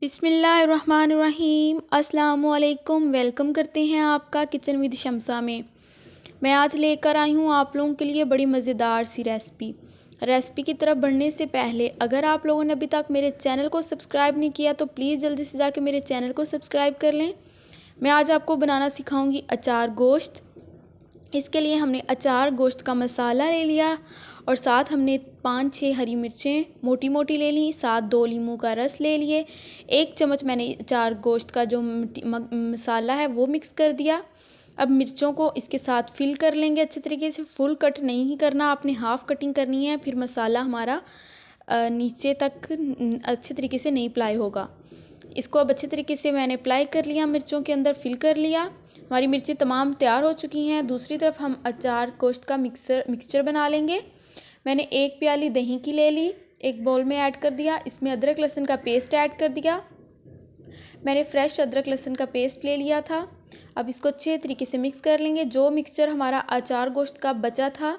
बिस्मिल्लाहिर्रहमानिर्रहीम अस्सलामुअलैकुम। वेलकम करते हैं आपका किचन विद शम्सा में। मैं आज लेकर आई हूँ आप लोगों के लिए बड़ी मज़ेदार सी रेसिपी की तरफ बढ़ने से पहले अगर आप लोगों ने अभी तक मेरे चैनल को सब्सक्राइब नहीं किया तो प्लीज़ जल्दी से जाके मेरे चैनल को सब्सक्राइब कर लें। मैं आज आपको बनाना सिखाऊंगी अचार गोश्त। इसके लिए हमने अचार गोश्त का मसाला ले लिया और साथ हमने 5-6 हरी मिर्चें मोटी मोटी ले ली, साथ 2 नींबू का रस ले लिए। 1 चम्मच मैंने अचार गोश्त का जो मसाला है वो मिक्स कर दिया। अब मिर्चों को इसके साथ फिल कर लेंगे अच्छे तरीके से। फुल कट नहीं करना, आपने हाफ़ कटिंग करनी है, फिर मसाला हमारा नीचे तक अच्छे तरीके से नहीं अप्लाई होगा। इसको अब अच्छे तरीके से मैंने अप्लाई कर लिया, मिर्चों के अंदर फिल कर लिया। हमारी मिर्ची तमाम तैयार हो चुकी हैं। दूसरी तरफ हम अचार गोश्त का मिक्सचर बना लेंगे। मैंने 1 प्याली दही की ले ली, एक बाउल में ऐड कर दिया। इसमें अदरक लहसुन का पेस्ट ऐड कर दिया। मैंने फ्रेश अदरक लहसुन का पेस्ट ले लिया था। अब इसको अच्छे तरीके से मिक्स कर लेंगे। जो मिक्सचर हमारा अचार गोश्त का बचा था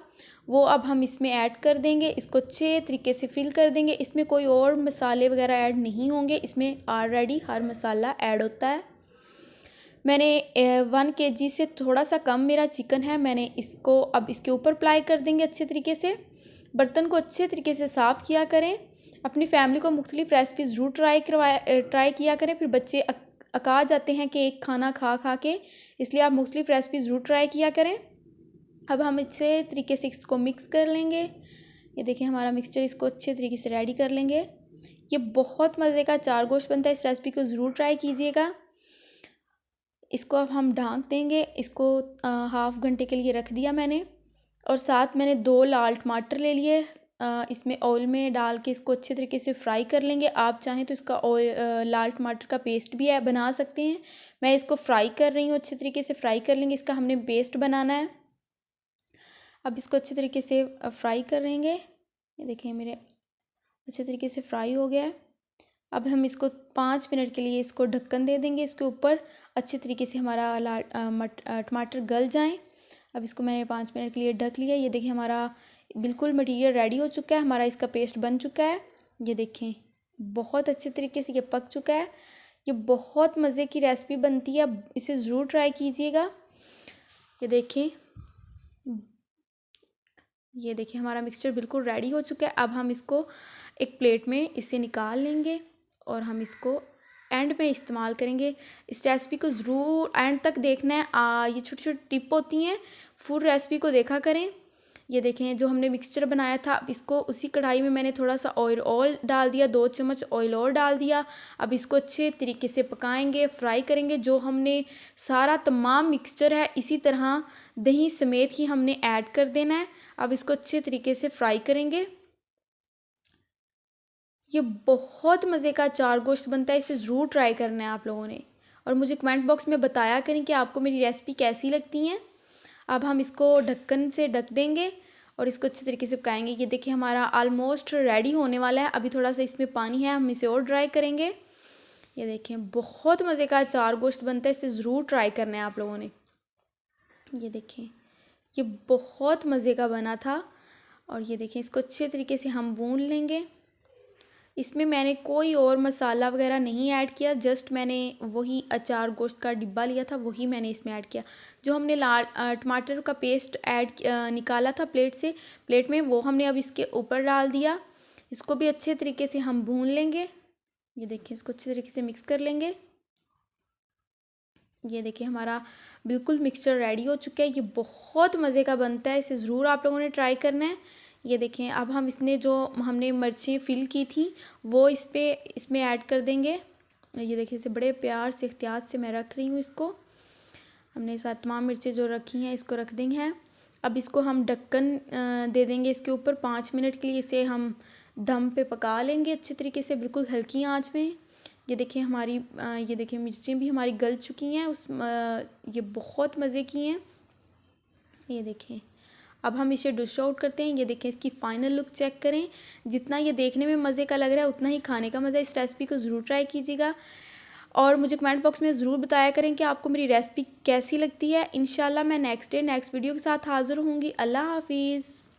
वो अब हम इसमें ऐड कर देंगे। इसको अच्छे तरीके से फिल कर देंगे। इसमें कोई और मसाले वगैरह ऐड नहीं होंगे, इसमें ऑलरेडी हर मसाला ऐड होता है। मैंने 1 kg से थोड़ा सा कम मेरा चिकन है। मैंने इसको अब इसके ऊपर अप्लाई कर देंगे अच्छे तरीके से। बर्तन को अच्छे तरीके से साफ़ किया करें। अपनी फैमिली को मुख्तलिफ रेसिपीज़ ज़रूर ट्राई किया करें। फिर बच्चे अका जाते हैं कि एक खाना खा खा के, इसलिए आप मुख्तलिफ रेसिपीज़ ज़रूर ट्राई किया करें। अब हम अच्छे तरीके से इसको मिक्स कर लेंगे। ये देखिए हमारा मिक्सचर, इसको अच्छे तरीके से रेडी कर लेंगे। ये बहुत मज़े का अचार गोश्त बनता है, इस रेसिपी को ज़रूर ट्राई कीजिएगा। इसको अब हम ढाँक देंगे। इसको हाफ़ घंटे के लिए रख दिया मैंने। और साथ मैंने 2 लाल टमाटर ले लिए। इसमें ऑयल में डाल के इसको अच्छे तरीके से फ्राई कर लेंगे। आप चाहें तो इसका लाल टमाटर का पेस्ट भी बना सकते हैं। मैं इसको फ्राई कर रही हूँ, अच्छे तरीके से फ्राई कर लेंगे। इसका हमने पेस्ट बनाना है। अब इसको अच्छे तरीके से फ्राई कर लेंगे। ये देखिए मेरे अच्छे तरीके से फ्राई हो गया है। अब हम इसको 5 मिनट के लिए इसको ढक्कन दे देंगे इसके ऊपर, अच्छे तरीके से हमारा टमाटर गल जाएं। अब इसको मैंने 5 मिनट के लिए ढक लिया। ये देखिए हमारा बिल्कुल मटेरियल रेडी हो चुका है, हमारा इसका पेस्ट बन चुका है। ये देखें बहुत अच्छे तरीके से ये पक चुका है। ये बहुत मज़े की रेसिपी बनती है, इसे ज़रूर ट्राई कीजिएगा। ये देखिए हमारा मिक्सचर बिल्कुल रेडी हो चुका है। अब हम इसको एक प्लेट में इसे निकाल लेंगे और हम इसको एंड में इस्तेमाल करेंगे। इस रेसिपी को ज़रूर एंड तक देखना है। ये छोटी छोटी टिप होती हैं, फुल रेसिपी को देखा करें। ये देखें जो हमने मिक्सचर बनाया था, अब इसको उसी कढ़ाई में मैंने थोड़ा सा ऑयल डाल दिया, 2 चम्मच ऑयल और डाल दिया। अब इसको अच्छे तरीके से पकाएंगे, फ्राई करेंगे। जो हमने सारा तमाम मिक्सचर है इसी तरह दही समेत ही हमने ऐड कर देना है। अब इसको अच्छे तरीके से फ्राई करेंगे। ये बहुत मज़े का अचार गोश्त बनता है, इसे ज़रूर ट्राई करना है आप लोगों ने। और मुझे कमेंट बॉक्स में बताया करें कि आपको मेरी रेसिपी कैसी लगती हैं। अब हम इसको ढक्कन से ढक देंगे और इसको अच्छे तरीके से पकाएंगे। ये देखिए हमारा ऑलमोस्ट रेडी होने वाला है। अभी थोड़ा सा इसमें पानी है, हम इसे और ड्राई करेंगे। ये देखें बहुत मज़े का अचार गोश्त बनता है, इसे ज़रूर ट्राई करना है आप लोगों ने। ये देखें ये बहुत मज़े का बना था। और ये देखें इसको अच्छे तरीके से हम भून लेंगे। इसमें मैंने कोई और मसाला वगैरह नहीं ऐड किया, जस्ट मैंने वही अचार गोश्त का डिब्बा लिया था वही मैंने इसमें ऐड किया। जो हमने लाल टमाटर का पेस्ट निकाला था प्लेट में, वो हमने अब इसके ऊपर डाल दिया। इसको भी अच्छे तरीके से हम भून लेंगे। ये देखिए इसको अच्छे तरीके से मिक्स कर लेंगे। ये देखिए हमारा बिल्कुल मिक्सचर रेडी हो चुका है। ये बहुत मज़े का बनता है, इसे ज़रूर आप लोगों ने ट्राई करना है। ये देखें अब हम इसने जो हमने मिर्चें फिल की थी वो इसमें ऐड कर देंगे। ये देखिए इसे बड़े प्यार से एहतियात से मैं रख रही हूँ इसको। हमने साथ तमाम मिर्चें जो रखी हैं इसको रख देंगे हैं। अब इसको हम ढक्कन दे देंगे इसके ऊपर 5 मिनट के लिए। इसे हम दम पे पका लेंगे अच्छे तरीके से, बिल्कुल हल्की आंच में। ये देखिए ये देखिए मिर्चें भी हमारी गल चुकी हैं ये बहुत मज़े की हैं। ये देखें अब हम इसे डिश आउट करते हैं। ये देखें इसकी फ़ाइनल लुक चेक करें। जितना ये देखने में मज़े का लग रहा है उतना ही खाने का मज़ा। इस रेसिपी को ज़रूर ट्राई कीजिएगा और मुझे कमेंट बॉक्स में ज़रूर बताया करें कि आपको मेरी रेसिपी कैसी लगती है। इंशाल्लाह मैं नेक्स्ट वीडियो के साथ हाज़िर होंगी। अल्लाह हाफिज़।